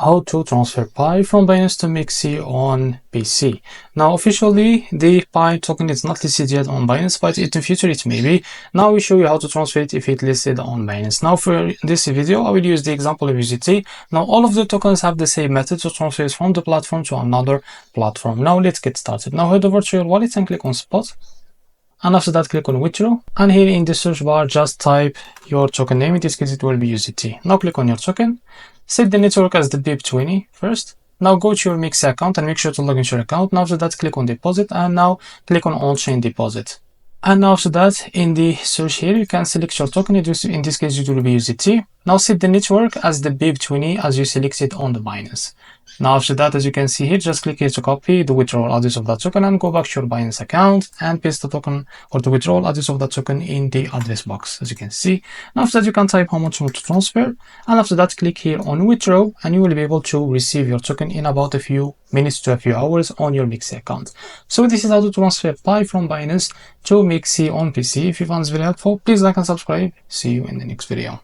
how to transfer Pi from Binance to Mexc on PC. Now officially the Pi token is not listed yet on Binance, but in the future it may be. Now we show you how to transfer it if it's listed on Binance. Now for this video I will use the example of USDT. Now all of the tokens have the same method to transfer it from the platform to another platform. Now let's get started. Now head over to your wallet and click on spot. And after that click on withdraw, and here in the search bar just type your token name. In this case it will be USDT. Now click on your token, set the network as the BIP20 first. Now go to your Mexc account and make sure to log into your account. Now after that click on deposit, and now click on on-chain deposit. And now after that in the search here you can select your token. In this case it will be USDT. Now set the network as the BIP20 as you selected on the Binance. Now after that, as you can see here, just click here to copy the withdrawal address of that token and go back to your Binance account and paste the token or the withdrawal address of that token in the address box, as you can see. Now after that you can type how much you want to transfer, and after that click here on withdraw, and you will be able to receive your token in about a few minutes to a few hours on your Mexc account. So this is how to transfer Pi from Binance to Mexc on PC. If you found this video helpful, please like and subscribe. See you in the next video.